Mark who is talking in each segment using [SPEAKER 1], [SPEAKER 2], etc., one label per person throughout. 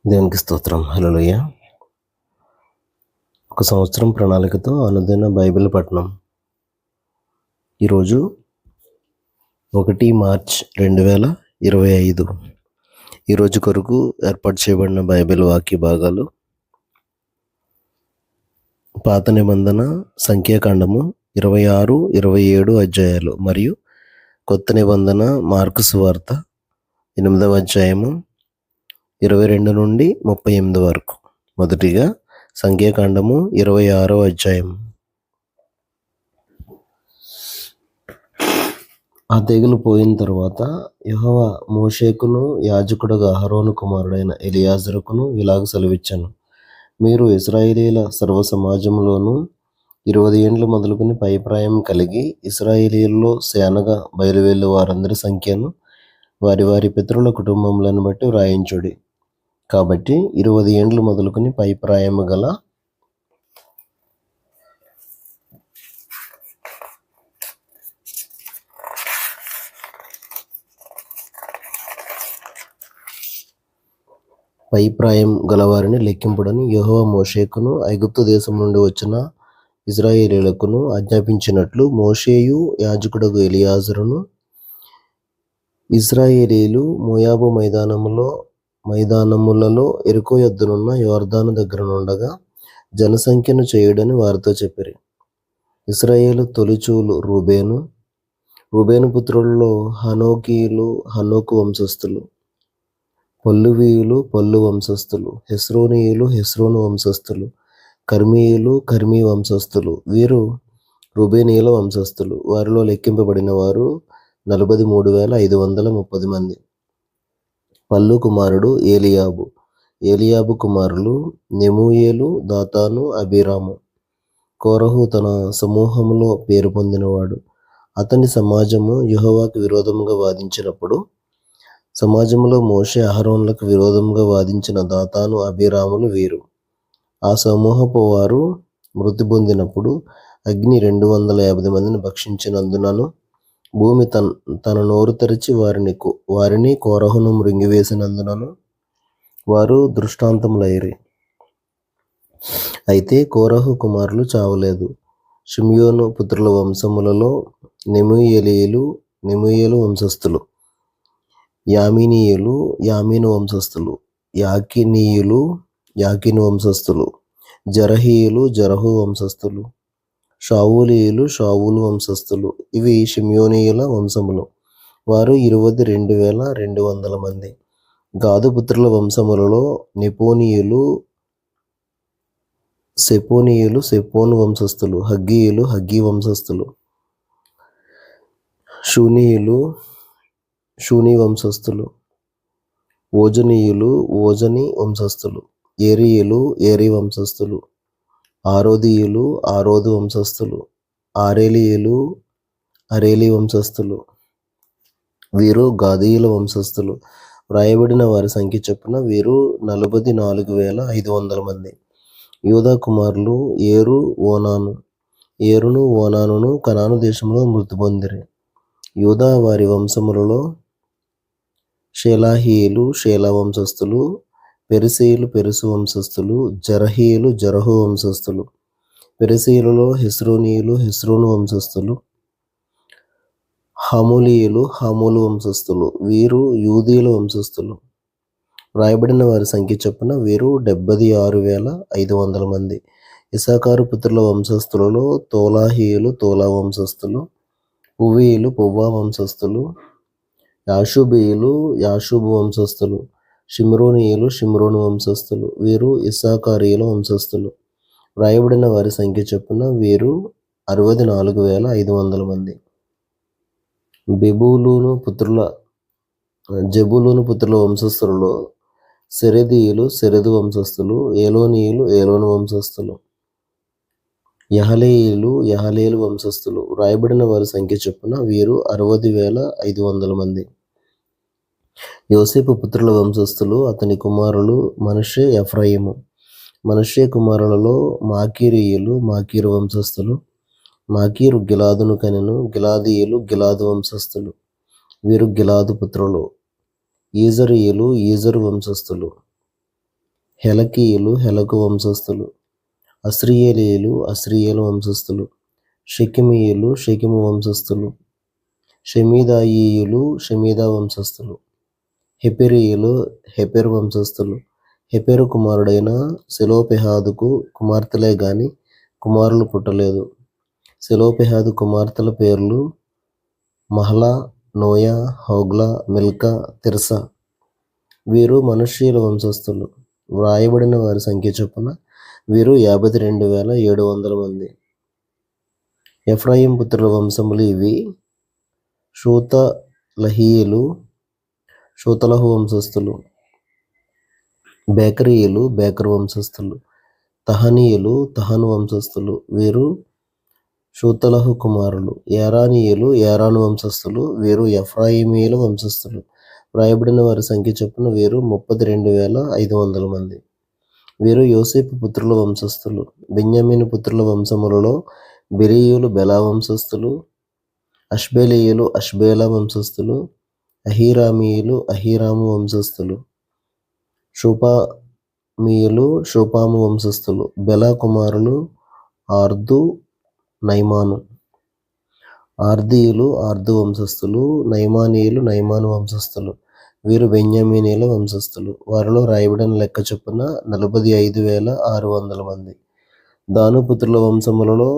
[SPEAKER 1] దేవునికి స్తోత్రం. హల్లెలూయా. ఒక సంవత్సరం ప్రణాళికతో అనుదిన బైబిల్ పఠనం. ఈరోజు 1 మార్చ్ 2025. ఈరోజు కొరకు ఏర్పాటు చేయబడిన బైబిల్ వాక్య భాగాలు పాత నిబంధన సంఖ్యాకాండము 26, 27 అధ్యాయాలు మరియు కొత్త నిబంధన మార్కు సువార్త 8వ అధ్యాయము 22 నుండి 38 వరకు. మొదటిగా సంఖ్యాకాండము 26వ అధ్యాయం. ఆ తెగులు పోయిన తర్వాత యెహోవా మోషేకును యాజకుడుగా అహరోను కుమారుడైన ఎలియాజరుకును ఇలాగ సెలవిచ్చాను. మీరు ఇశ్రాయేలీల సర్వ సమాజంలోనూ 20 ఏండ్లు మొదలుకొని పైప్రాయం కలిగి ఇశ్రాయేలీయుల్లో సేనగా బయలువెళ్ళు వారందరి సంఖ్యను వారి వారి పితరుల కుటుంబములను బట్టి వ్రాయించుడి. కాబట్టి 20 ఏండ్లు మొదలుకొని పైప్రాయము గల గలవారిని లెక్కింపుడని యెహోవా మోషేకును ఐగుప్తు దేశం నుండి వచ్చిన ఇశ్రాయేలీయులకును ఆజ్ఞాపించినట్లు మోషేయు యాజకుడగు ఎలియాజరును ఇశ్రాయేలీయులు మోయాబు మైదానములలో యెరికో యొద్దనున్న యోర్దాను దగ్గర నుండగా జనసంఖ్యను చేయుడని వారితో చెప్పిరి. ఇశ్రాయేలు తొలిచూలు రూబేను పుత్రులలో హనోకీయులు హనోకు వంశస్థులు, పల్లువీయులు పల్లు వంశస్థులు, హెస్రోనీయులు హెస్రోను వంశస్థులు, కర్మీయులు కర్మీ వంశస్థులు. వీరు రూబేనీయుల వంశస్థులు. వారిలో లెక్కింపబడిన వారు 43,530 మంది. పల్లు కుమారుడు ఏలియాబు కుమారులు నెమూయేలు, దాతాను, అబీరాము. కోరహు తన సమూహములో పేరు పొందినవాడు. అతని సమాజము యెహోవాకు విరోధముగా వాదించినప్పుడు సమాజంలో మోషే అహరోనులకు విరోధముగా వాదించిన దాతాను, అబీరాములు వీరు. ఆ సమూహపు వారు మృతి పొందినప్పుడు అగ్ని 250 మందిని భక్షించినందునను భూమి తన నోరు తెరిచి వారిని కోరహును మృంగివేసినందునను వారు దృష్టాంతములైరి. అయితే కోరహు కుమారులు చావలేదు. షిమ్యోను పుత్రుల వంశములలో నెమూయేలు వంశస్థులు, యామీనీయులు యామీను వంశస్థులు, యాకీనీయులు యాకీను వంశస్థులు, జరహీయులు జరహు వంశస్థులు, షావూలీయులు షావూలు వంశస్థులు. ఇవి షిమ్యోనీయుల వంశములు. వారు 22,200 మంది. గాదు పుత్రుల వంశములలో నెపోనీయులు సెపోను వంశస్థులు, హగ్గీయులు హగ్గీ వంశస్థులు, షూనీయులు షూనీ వంశస్థులు, ఓజనీయులు ఓజని వంశస్థులు, ఏరీయులు ఏరీ వంశస్థులు, ఆరోదీయులు ఆరోదు వంశస్థులు, ఆరేలీయులు అరేలీ వంశస్థులు. వీరు గాదీయుల వంశస్థులు. వ్రాయబడిన వారి సంఖ్య చొప్పున వీరు 44,500 మంది. యూదా కుమారులు ఏరును ఓనానును కనాను దేశంలో మృతి పొందిరి. యూదా వారి వంశములలో షేలాహీయులు షేలా వంశస్థులు, పెరిసీయులు పెరుసు వంశస్థులు, జరహీయులు జరహు వంశస్థులు. పెరిసీయులలో హెస్రోనీయులు హెస్రోను వంశస్థులు, హమూలీయులు హామూలు వంశస్థులు. వీరు యూదీయుల వంశస్థులు. వ్రాయబడిన వారి సంఖ్య చొప్పున వీరు 76,500 మంది. ఇస్సాకారు పుత్రుల వంశస్థులలో తోలాహీయులు తోలా వంశస్థులు, పువ్వీయులు పువ్వా వంశస్థులు, యాషూబీయులు యాషూబు వంశస్థులు, షిమ్రోనీయులు షిమ్రోను వంశస్థులు. వీరు ఇస్సాకారీయుల వంశస్థులు. వ్రాయబడిన వారి సంఖ్య చొప్పున వీరు 64,500 మంది. జెబూలూను పుత్రుల వంశస్థులలో సెరెదీయులు సెరెదు వంశస్థులు, ఏలోనీయులు ఏలోను వంశస్థులు, యహలేయులు యహలేలు వంశస్థులు. వ్రాయబడిన వారి సంఖ్య చొప్పున వీరు 60,500 మంది. యోసేపు పుత్రుల వంశస్థులు, అతని కుమారులు మనష్షే ఎఫ్రాయిము. మనష్షే కుమారులలో మాకీరీయులు మాకీరు వంశస్థులు. మాకీరు గిలాదును కనెను. గిలాదీయులు గిలాదు వంశస్థులు. వీరు గిలాదు పుత్రులు. ఈజరీయులు ఈజరు వంశస్థులు. హెలకీయులు హెలకు వంశస్థులు. అస్రియేలీయులు అస్రియేలు వంశస్థులు. షెకెమీయులు షెకెము వంశస్థులు. షెమీదాయీయులు షెమీదా వంశస్థులు. హెపెరీయులు హెపెరు వంశస్థులు. హెపెరు కుమారుడైన సెలోపెహాదుకు కుమార్తెలే గాని కుమారులు పుట్టలేదు. సెలోపెహాదు కుమార్తెల పేర్లు Mahlah, Noah, Hoglah, Milcah, Tirzah. వీరు మనష్షీయుల వంశస్థులు. వ్రాయబడిన వారి సంఖ్య చొప్పున వీరు 52,700 మంది. ఎఫ్రాయిం పుత్రుల వంశములు ఇవి: షూతలహీయులు షూతలహు వంశస్థులు. బేకరీయులు బేకరు వంశస్థులు. తహనీయులు తహను వంశస్థులు. వీరు షూతలహు కుమారులు. యారానీయులు యారాను వంశస్థులు. వీరు ఎఫ్రాయిమీయుల వంశస్థులు. వ్రాయబడిన వారి సంఖ్య చొప్పున వీరు 32,500 మంది. వీరు యోసేపు పుత్రుల వంశస్థులు. బెన్యామీను పుత్రుల వంశములలో బెరీయులు బెలా వంశస్థులు. అష్బేలీయులు అష్బేలా వంశస్థులు. అహీరామీయులు అహీరాము వంశస్థులు. షూపామీయులు షూపాము వంశస్థులు. బెలా కుమారులు ఆర్దు, నైమాను. ఆర్దీయులు ఆర్దు వంశస్థులు. నైమానీయులు నైమాను వంశస్థులు. వీరు బెన్యామీనీయుల వంశస్థులు. వారిలో రాయబడిన లెక్క చొప్పున 45,600 మంది. దాను పుత్రుల వంశములలో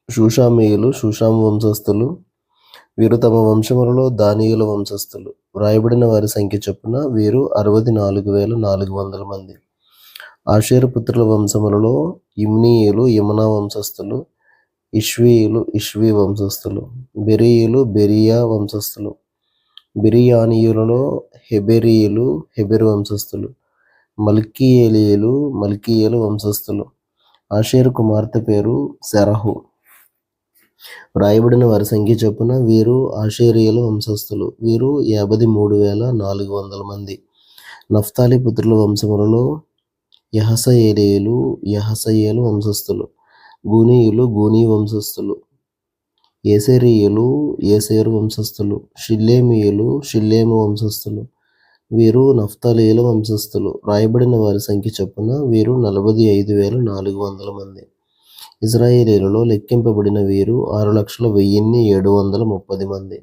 [SPEAKER 1] షూషామీయులు షూషాము వంశస్థులు. వీరు తమ వంశములలో దానీయుల వంశస్థులు. వ్రాయబడిన వారి సంఖ్య చొప్పున వీరు 64,400 మంది. ఆషేరు పుత్రుల వంశములలో ఇమ్నీయులు యమునా వంశస్థులు. ఇష్వీయులు ఇష్వీ వంశస్థులు. బెరీయులు బెరీయా వంశస్థులు. బెరీయానీయులలో హెబెరీయులు హెబెరు వంశస్థులు. మల్కీయేలీయులు మల్కీయేలు వంశస్థులు. ఆషేరు కుమార్తె పేరు సెరహు. వ్రాయబడిన వారి సంఖ్య చొప్పున వీరు ఆషేరీయుల వంశస్థులు. వీరు 53,400 మంది. నఫ్తాలి పుత్రుల వంశములలో యహసయేలీయులు యహసయేలు వంశస్థులు. గూనీయులు గూనీ వంశస్థులు. ఏసెరీయులు ఏసేరు వంశస్థులు. షిల్లేమీయులు షిల్లేము వంశస్థులు. వీరు నఫ్తాలీయుల వంశస్థులు. వ్రాయబడిన వారి సంఖ్య చొప్పున వీరు 45,400 మంది. ఇశ్రాయేలీయులలో లెక్కింపబడిన వీరు 6,01,730 మంది.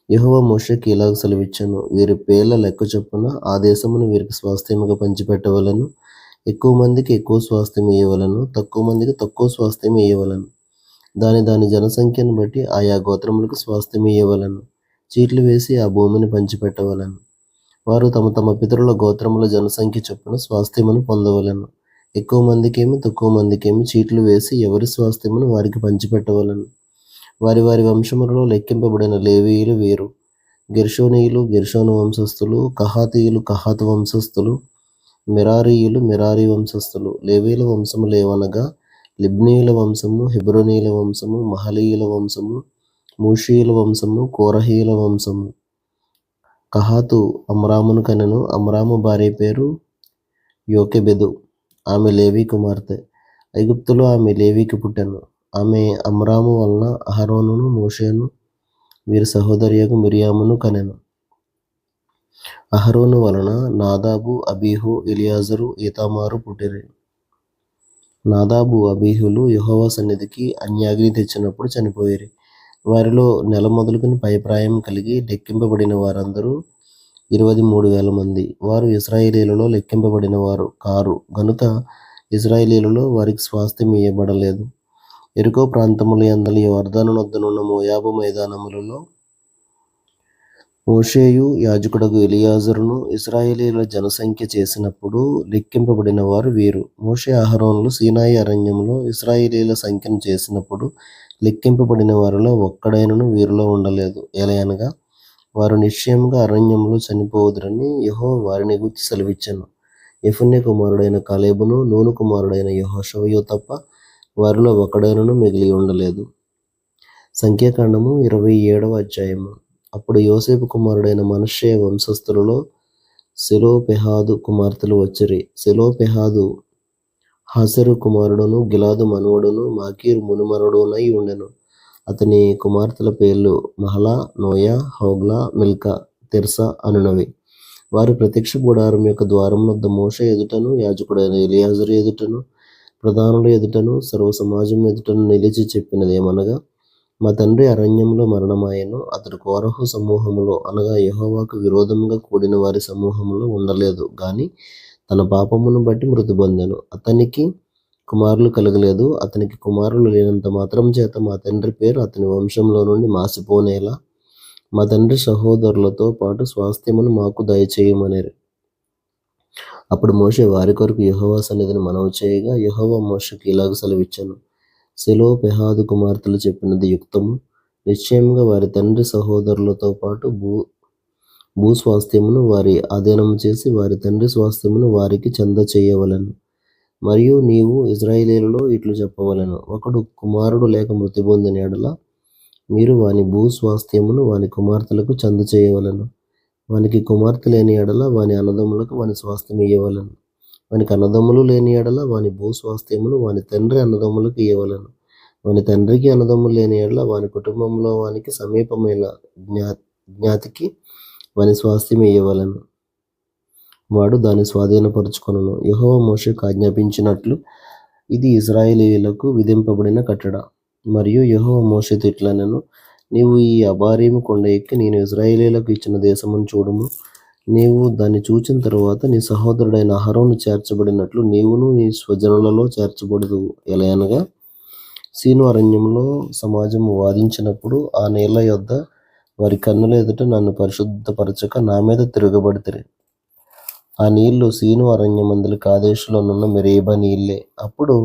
[SPEAKER 1] యెహోవా మోషేకు ఇలాగ సెలవిచ్చెను: వీరి పేర్ల లెక్క చొప్పున ఆ దేశమును వీరికి స్వాస్థ్యముగా పంచిపెట్టవలెను. ఎక్కువ మందికి ఎక్కువ స్వాస్థ్యం ఇయ్యవలెను, తక్కువ మందికి తక్కువ స్వాస్థ్యం ఇయ్యవలెను. దాని దాని జనసంఖ్యను బట్టి ఆయా గోత్రములకు స్వాస్థ్యం ఇయ్యవలెను. చీట్లు వేసి ఆ భూమిని పంచిపెట్టవలెను. వారు తమ తమ పితరుల గోత్రముల జనసంఖ్య చొప్పున స్వాస్థ్యమును పొందవలెను. ఎక్కువ మందికేమి తక్కువ మందికేమి చీట్లు వేసి ఎవరి స్వాస్థ్యమును వారికి పంచిపెట్టవలెను. వారి వారి వంశములలో లెక్కింపబడిన లేవీయులు వీరు: గెర్షోనీయులు గెర్షోను వంశస్థులు. కహాతీయులు కహాతు వంశస్థులు. మెరారీయులు మెరారీ వంశస్థులు. లేవీయుల వంశములేవనగా లిబ్నీయుల వంశము, హెబ్రోనీయుల వంశము, మహలీయుల వంశము, మూషీయుల వంశము, కోరహీయుల వంశము. కహాతు అమ్రామును కనెను. అమ్రాము భార్య పేరు యోకెబెదు. ఆమె లేవీ కుమార్తె. ఐగుప్తులో ఆమె లేవీకి పుట్టెను. ఆమె అమ్రాము వలన అహరోనును మోషేను వీరి సహోదరియగు మిరియామును కనెను. అహరోను వలన నాదాబు అబీహు ఎలియాజరు ఈతామారు పుట్టిరి. నాదాబు అబీహులు యెహోవా సన్నిధికి అన్యాగ్ని తెచ్చినప్పుడు చనిపోయిరి. వారిలో నెల మొదలుకొని పైప్రాయం కలిగి లెక్కింపబడిన వారందరూ 23,000 మంది. వారు ఇశ్రాయేలీయులలో లెక్కింపబడిన వారు కారు గనుక ఇశ్రాయేలీయులలో వారికి స్వాస్థ్యం ఇయ్యబడలేదు. యెరికో ప్రాంతముల యందలి యొర్దాను నొద్దనున్న మోయాబు మైదానములలో మోషేయు యాజకుడగు ఎలియాజరును ఇశ్రాయేలీయుల జనసంఖ్య చేసినప్పుడు లెక్కింపబడిన వారు వీరు. మోషే అహరోనులు సీనాయి అరణ్యంలో ఇశ్రాయేలీయుల సంఖ్యను చేసినప్పుడు లెక్కింపబడిన వారిలో ఒక్కడైనను వీరిలో ఉండలేదు. ఏలయనగా వారు నిశ్చయముగా అరణ్యంలో చనిపోవుదురని యెహోవా వారిని గూర్చి సెలవిచ్చెను. యెఫున్నె కుమారుడైన కాలేబును నూను కుమారుడైన యెహోషువయు తప్ప వారిలో ఒకడైనను మిగిలి ఉండలేదు. సంఖ్యాకాండము 27వ అధ్యాయము. అప్పుడు యోసేపు కుమారుడైన మనష్షే వంశస్థులలో సెలోపెహాదు కుమార్తెలు వచ్చిరి. సెలోపెహాదు హాసెరు కుమారుడును గిలాదు మనుమడును మాకీరు మునిమనుడునై ఉండెను. అతని కుమార్తెల పేర్లు Mahlah, Noah, Hoglah, Milcah, Tirzah అనునవి. వారి ప్రత్యక్ష గుడారం యొక్క ద్వారం వద్ద మోషే ఎదుటను, యాజకుడైన ఎలియాజరు ఎదుటను, ప్రధానుల ఎదుటను, సర్వ సమాజం ఎదుటను నిలిచి చెప్పినదేమనగా, మా తండ్రి అరణ్యంలో మరణమాయెను. అతడు కోరహు సమూహములో అనగా యెహోవాకు విరోధముగా కూడిన వారి సమూహములో ఉండలేదు గాని తన పాపమును బట్టి మృతి పొందెను. అతనికి కుమారులు కలగలేదు. అతనికి కుమారులు లేనంత మాత్రం చేత మా తండ్రి పేరు అతని వంశంలో నుండి మాసిపోనేలా మా తండ్రి సహోదరులతో పాటు స్వాస్థ్యమును మాకు దయచేయమనిరి. అప్పుడు మోషే వారి కొరకు యెహోవా సన్నిధిని మనవి చేయగా, యెహోవా మోషేకు ఇలాగ సెలవిచ్చెను. సెలోపెహాదు కుమార్తెలు చెప్పినది యుక్తము. నిశ్చయముగా వారి తండ్రి సహోదరులతో పాటు భూస్వాస్థ్యమును వారి ఆధీనము చేసి వారి తండ్రి స్వాస్థ్యమును వారికి చెంద చేయవలెను. మరియు నీవు ఇశ్రాయేలీయులలో ఇట్లు చెప్పవలెను, ఒకడు కుమారుడు లేక మృతి పొందిన యెడల మీరు వాని భూస్వాస్థ్యమును వాని కుమార్తెలకు చెంద చేయవలెను. వానికి కుమార్తె లేని యెడల వాని అన్నదమ్ములకు వాని స్వాస్థ్యం ఇయ్యవలెను. వానికి అన్నదమ్ములు లేని యెడల వాని భూస్వాస్థ్యమును వాని తండ్రి అన్నదమ్ములకు ఇయ్యవలెను. వాని తండ్రికి అన్నదమ్ములు లేని యెడల వాని కుటుంబంలో వానికి సమీపమైన జ్ఞాతికి వాని స్వాస్థ్యం ఇయ్యవలెను. వాడు దాన్ని స్వాధీనపరచుకొనును. యెహోవా మోషేకు ఆజ్ఞాపించినట్లు ఇది ఇశ్రాయేలీయులకు విధింపబడిన కట్టడ. మరియు యెహోవా మోషేతో ఇట్లనెను, నీవు ఈ అబారీము కొండ ఎక్కి నేను ఇశ్రాయేలీయులకు ఇచ్చిన దేశమును చూడుము. నీవు దాన్ని చూచిన తరువాత నీ సహోదరుడైన అహరోను చేర్చబడినట్లు నీవును నీ స్వజనులలో చేర్చబడుదువు. ఎలయనగా సీను అరణ్యంలో సమాజము వాదించినప్పుడు ఆ నీళ్ల యొద్ద వారి కన్నుల ఎదుట నన్ను పరిశుద్ధపరచక నా మీద తిరగబడితిరి. ఆ నీళ్లు సీను అరణ్యమందలి కాదేశులోనున్న మెరీబా నీళ్ళే. అప్పుడు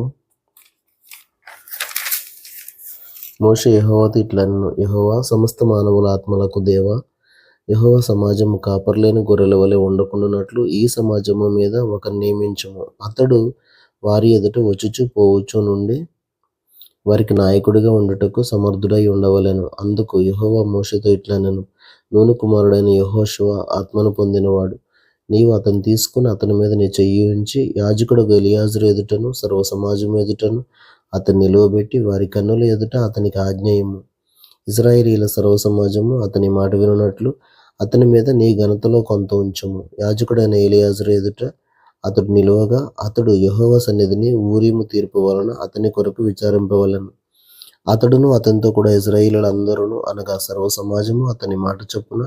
[SPEAKER 1] మోషే యెహోవాతో ఇట్లనెను, యెహోవా సమస్త మానవుల ఆత్మలకు దేవా, యెహోవా సమాజము కాపర్లేని గొర్రెల వలె ఉండకుండానట్లు ఈ సమాజము మీద ఒకరిని నియమించుము. అతడు వారి ఎదుట వచ్చుచు పోవచ్చు నుండి వారికి నాయకుడిగా ఉండుటకు సమర్థుడై ఉండవలెను. అందుకు యెహోవా మోషేతో ఇట్లనెను, నూను కుమారుడైన యెహోషువ ఆత్మను పొందినవాడు. నీవు అతన్ని తీసుకుని అతని మీద నీ చెయ్యి ఉంచి యాజకుడగు ఎలియాజరు ఎదుటను సర్వ సమాజం ఎదుటను అతన్ని నిలువబెట్టి వారి కన్నుల ఎదుట అతనికి ఆజ్ఞయిమ్ము. ఇశ్రాయేలీయుల సర్వ సమాజము అతని మాట వినున్నట్లు అతని మీద నీ ఘనతలో కొంత ఉంచుము. యాజకుడైన ఎలియాజరు ఎదుట అతడు నిలువగా అతడు యెహోవా సన్నిధిని ఊరీము తీర్పు వలన అతని కొరకు విచారింపవలెను. అతడును అతనితో కూడా ఇశ్రాయేలీయులందరూ అనగా సర్వ సమాజము అతని మాట చొప్పున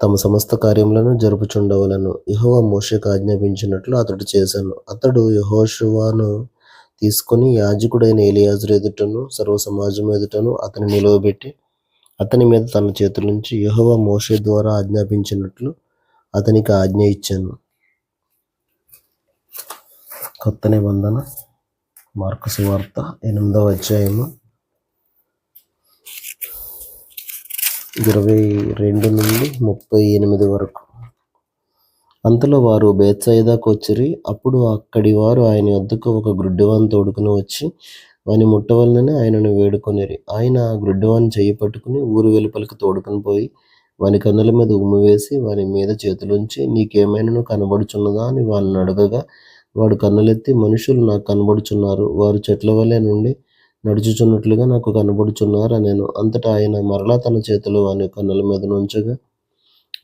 [SPEAKER 1] తమ సమస్త కార్యములను జరుపుచుండవలెను. యెహోవా మోషేకు ఆజ్ఞాపించినట్లు అతడు చేశాను. అతడు యెహోషువను తీసుకుని యాజకుడైన ఎలియాజరు ఎదుటను సర్వ సమాజం ఎదుటను అతని నిలువబెట్టి అతని మీద తన చేతులుంచి యెహోవా మోషే ద్వారా ఆజ్ఞాపించినట్లు అతనికి ఆజ్ఞ ఇచ్చాను. కొత్త నిబంధన మార్కు సువార్త 8వ అధ్యాయము 22 నుండి 38 వరకు. అంతలో వారు బేత్సయిదాకు వచ్చిరి. అప్పుడు అక్కడి వారు ఆయన యొద్దకు ఒక గ్రుడ్డివాని తోడుకుని వచ్చి వాని ముట్టవలనని ఆయనను వేడుకొనిరి. ఆయన ఆ గ్రుడ్డివాని చెయ్యి పట్టుకుని ఊరు వెలుపలికి తోడుకుని పోయి వాని కన్నుల మీద ఉమ్మి వేసి వాని మీద చేతులుంచి, నీకేమైనాను కనబడుచున్నదా అని వానిని అడగగా, వాడు కన్నులెత్తి, మనుషులు నాకు కనబడుచున్నారు, వారు చెట్ల వలె నుండి నడుచుచున్నట్లుగా నాకు కనబడుచున్నారు అనెను. అంతటా ఆయన మరలా తన చేతులు వాని కన్నుల మీద నుంచగా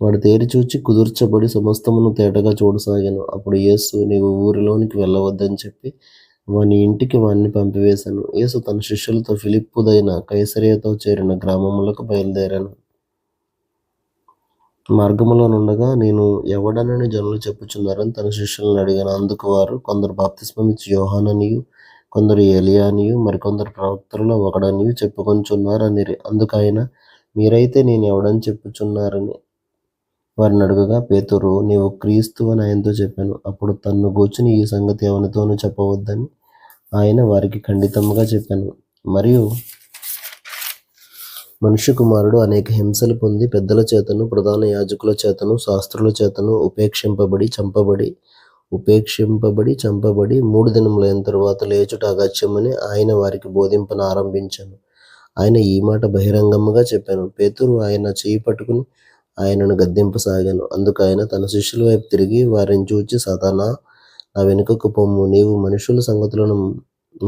[SPEAKER 1] వాడు తేరి చూచి కుదుర్చబడి సమస్తమును తేటగా చూడసాగాను. అప్పుడు యేసు, నీవు ఊరిలోనికి వెళ్ళవద్దని చెప్పి వాని ఇంటికి వానిని పంపివేశాను. యేసు తన శిష్యులతో ఫిలిప్పుదైన కైసరయతో చేరిన గ్రామములకు బయలుదేరాను. మార్గములో నుండగా, నేను ఎవడనని జనులు చెప్పుచున్నారని తన శిష్యులను అడిగాను. అందుకు వారు, కొందరు బాప్తిస్మమిచ్చు యోహాననియు, కొందరు ఏలియా అనియు, మరికొందరు ప్రవక్తలలో ఒకడనియు చెప్పుకొనుచున్నారు అనిరి. అందుకు ఆయన, మీరైతే నేను ఎవడని చెప్పుచున్నారని వారిని అడగగా, పేతురు, నీవు క్రీస్తు అని ఆయనతో చెప్పాను. అప్పుడు తన్ను గూర్చుని ఈ సంగతి ఎవనితోనూ చెప్పవద్దని ఆయన వారికి ఖండితంగా చెప్పాను. మరియు మనుష్య కుమారుడు అనేక హింసలు పొంది పెద్దల చేతను ప్రధాన యాజకుల చేతను శాస్త్రుల చేతను ఉపేక్షింపబడి చంపబడి 3 దినములైన తరువాత లేచుట అగత్యమని ఆయన వారికి బోధింపన ఆరంభించాను. ఆయన ఈ మాట బహిరంగముగా చెప్పాను. పేతురు ఆయన చేయి పట్టుకుని ఆయనను గద్దింపసాగాను. అందుకు ఆయన తన శిష్యుల వైపు తిరిగి వారిని చూచి, సాతానా, నా వెనుకకు పొమ్ము, నీవు మనుషుల సంగతులను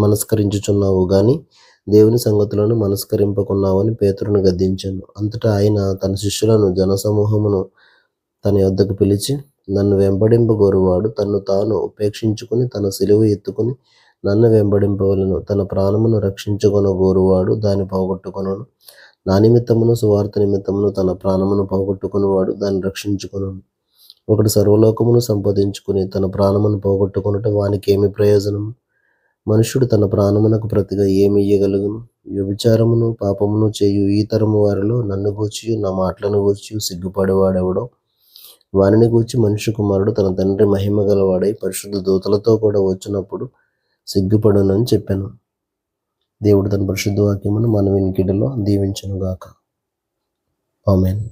[SPEAKER 1] మనస్కరించుచున్నావు గాని దేవుని సంగతులను మనస్కరింపకున్నావని పేతురును గద్దించాను. అంతటా ఆయన తన శిష్యులను జనసమూహమును తన యొద్దకు పిలిచి, నన్ను వెంబడింపగోరువాడు తన్ను తాను ఉపేక్షించుకుని తన సిలువ ఎత్తుకుని నన్ను వెంబడింపవలెను. తన ప్రాణమును రక్షించుకొనగోరువాడు దాన్ని పోగొట్టుకొనును. నా నిమిత్తమును సువార్త నిమిత్తమును తన ప్రాణమును పోగొట్టుకునివాడు దాన్ని రక్షించుకొనును. ఒకడు సర్వలోకమును సంపాదించుకుని తన ప్రాణమును పోగొట్టుకొనుట వానికి ఏమి ప్రయోజనము? మనుష్యుడు తన ప్రాణమునకు ప్రతిగా ఏమి ఇయ్యగలుగును? వ్యభిచారమును పాపమును చేయు ఈ తరము వారిలో నన్ను గూర్చియు నా మాటలను గూర్చియు సిగ్గుపడేవాడెవడో వానిని గూర్చి మనుష్య కుమారుడు తన తండ్రి మహిమ గలవాడై పరిశుద్ధ దూతలతో కూడా వచ్చినప్పుడు సిగ్గుపడునని చెప్పాను. దేవుడు తన పరిశుద్ధ వాక్యమును మన వినికిడిలో దీవించునుగాక. ఆమేన్.